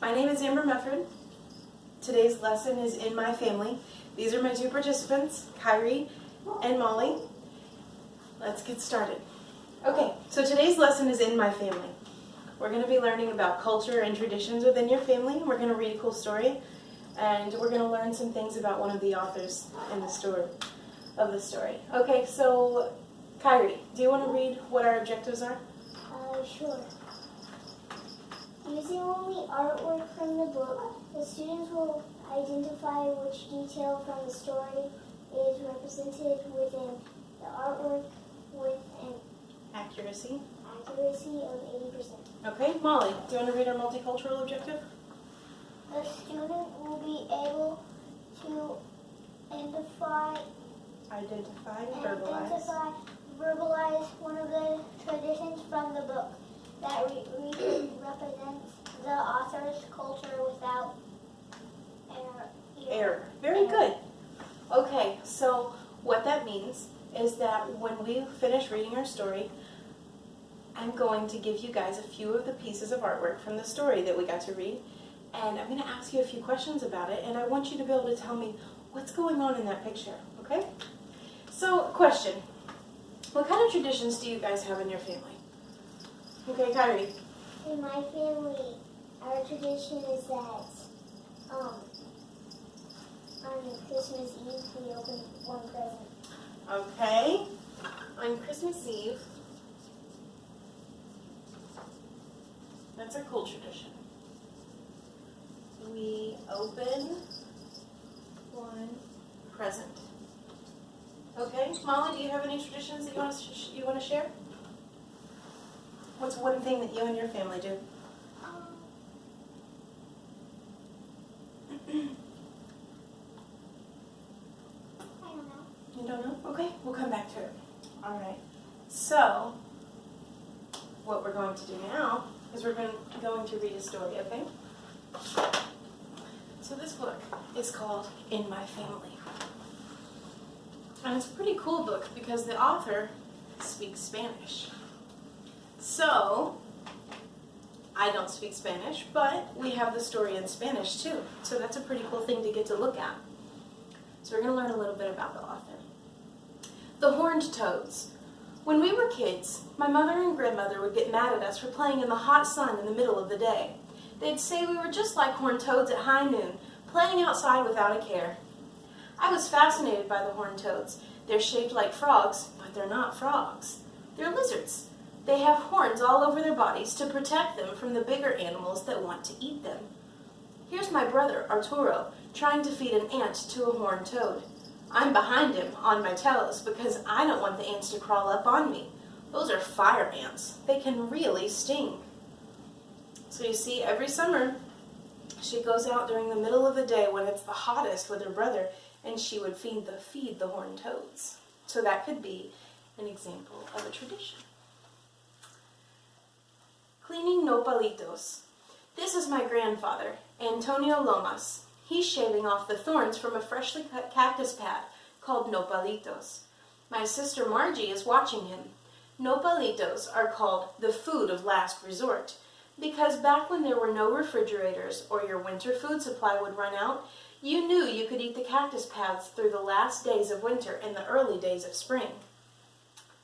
My name is Amber Mefford. Today's lesson is In My Family. These are my two participants, Kyrie and Molly. Let's get started. Okay, so today's lesson is In My Family. We're going to be learning about culture and traditions within your family. We're going to read a cool story, and we're going to learn some things about one of the authors in the story. Okay, so Kyrie, do you want to read what our objectives are? Sure. Using only artwork from the book, the students will identify which detail from the story is represented within the artwork with an Accuracy. accuracy of 80%. Okay, Molly, do you want to read our multicultural objective? The student will be able to verbalize one of the traditions from the book that represents the author's culture without Error. Very good. Okay, so what that means is that when we finish reading our story, I'm going to give you guys a few of the pieces of artwork from the story that we got to read, and I'm going to ask you a few questions about it, and I want you to be able to tell me what's going on in that picture, okay? So, question. What kind of traditions do you guys have in your family? Okay, Kyrie. In my family, our tradition is that on Christmas Eve we open one present. Okay. On Christmas Eve, that's a cool tradition. We open one present. Okay, Molly, do you have any traditions that you want to share? What's one thing that you and your family do? I don't know. You don't know? Okay, we'll come back to it. All right. So, what we're going to do now is we're going to read a story, okay? So this book is called In My Family. And it's a pretty cool book because the author speaks Spanish. So, I don't speak Spanish, but we have the story in Spanish too. So that's a pretty cool thing to get to look at. So we're going to learn a little bit about the author. The Horned Toads. When we were kids, my mother and grandmother would get mad at us for playing in the hot sun in the middle of the day. They'd say we were just like horned toads at high noon, playing outside without a care. I was fascinated by the horned toads. They're shaped like frogs, but they're not frogs. They're lizards. They have horns all over their bodies to protect them from the bigger animals that want to eat them. Here's my brother, Arturo, trying to feed an ant to a horned toad. I'm behind him, on my toes, because I don't want the ants to crawl up on me. Those are fire ants. They can really sting. So you see, every summer, she goes out during the middle of the day when it's the hottest with her brother, and she would feed the horned toads. So that could be an example of a tradition. Cleaning nopalitos. This is my grandfather, Antonio Lomas. He's shaving off the thorns from a freshly cut cactus pad called nopalitos. My sister Margie is watching him. Nopalitos are called the food of last resort because back when there were no refrigerators or your winter food supply would run out, you knew you could eat the cactus pads through the last days of winter and the early days of spring.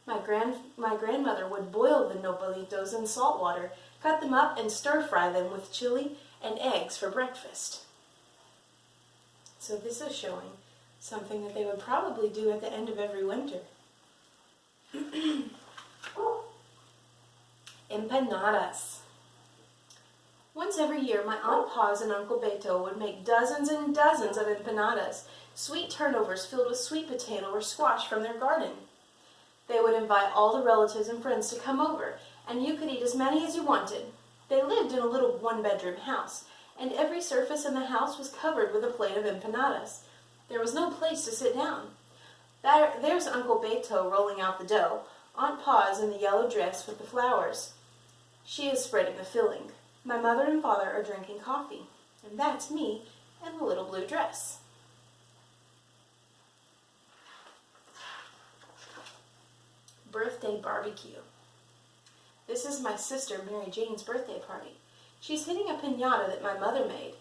My grandmother would boil the nopalitos in salt water, cut them up, and stir-fry them with chili and eggs for breakfast. So this is showing something that they would probably do at the end of every winter. Empanadas. Once every year, my Aunt Paz and Uncle Beto would make dozens and dozens of empanadas, sweet turnovers filled with sweet potato or squash from their garden. They would invite all the relatives and friends to come over, and you could eat as many as you wanted. They lived in a little one-bedroom house, and every surface in the house was covered with a plate of empanadas. There was no place to sit down. There's Uncle Beto rolling out the dough, Aunt Paz in the yellow dress with the flowers. She is spreading the filling. My mother and father are drinking coffee, and that's me in the little blue dress. Birthday barbecue. This is my sister Mary Jane's birthday party. She's hitting a piñata that my mother made.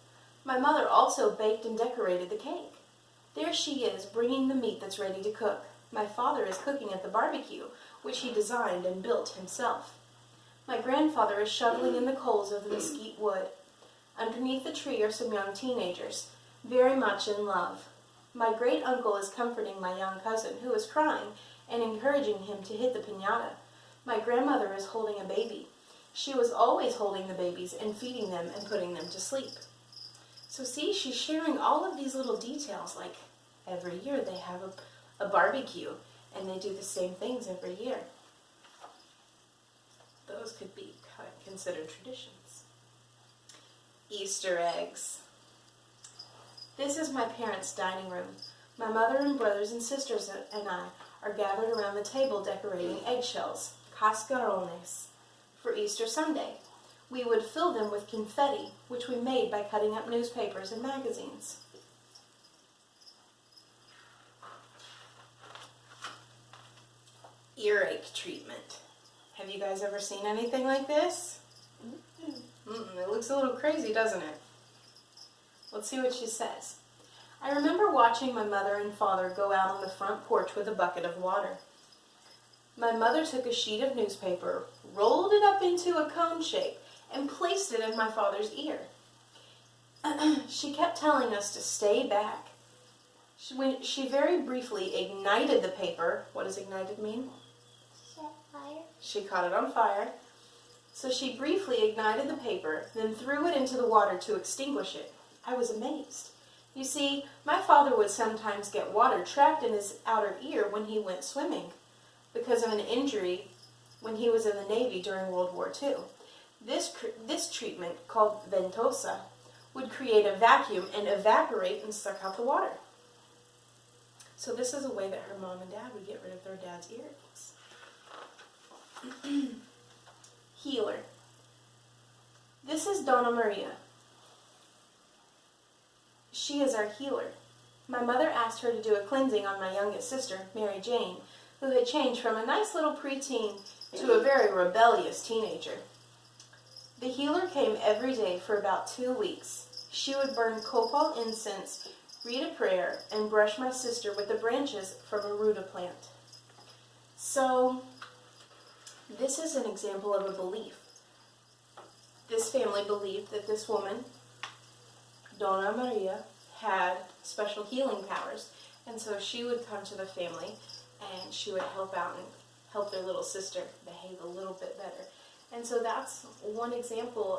My mother also baked and decorated the cake. There she is, bringing the meat that's ready to cook. My father is cooking at the barbecue, which he designed and built himself. My grandfather is shoveling in the coals of the mesquite wood. Underneath the tree are some young teenagers, very much in love. My great uncle is comforting my young cousin, who is crying, and encouraging him to hit the piñata. My grandmother is holding a baby. She was always holding the babies and feeding them and putting them to sleep. So see, she's sharing all of these little details, like every year they have a barbecue, and they do the same things every year. Those could be considered traditions. Easter eggs. This is my parents' dining room. My mother and brothers and sisters and I are gathered around the table decorating eggshells, cascarones, for Easter Sunday. We would fill them with confetti, which we made by cutting up newspapers and magazines. Earache treatment. Have you guys ever seen anything like this? It looks a little crazy, doesn't it? Let's see what she says. I remember watching my mother and father go out on the front porch with a bucket of water. My mother took a sheet of newspaper, rolled it up into a cone shape, and placed it in my father's ear. She kept telling us to stay back. When she very briefly ignited the paper. What does ignited mean? Set fire. She caught it on fire. So she briefly ignited the paper, then threw it into the water to extinguish it. I was amazed. You see, my father would sometimes get water trapped in his outer ear when he went swimming because of an injury when he was in the Navy during World War II. This treatment, called ventosa, would create a vacuum and evaporate and suck out the water. So this is a way that her mom and dad would get rid of their dad's earaches. Healer. This is Donna Maria. She is our healer. My mother asked her to do a cleansing on my youngest sister, Mary Jane, who had changed from a nice little preteen to a very rebellious teenager. The healer came every day for about 2 weeks. She would burn copal incense, read a prayer, and brush my sister with the branches from a ruta plant. So, this is an example of a belief. This family believed that this woman, Donna Maria, had special healing powers, and so she would come to the family and she would help out and help their little sister behave a little bit better. And so that's one example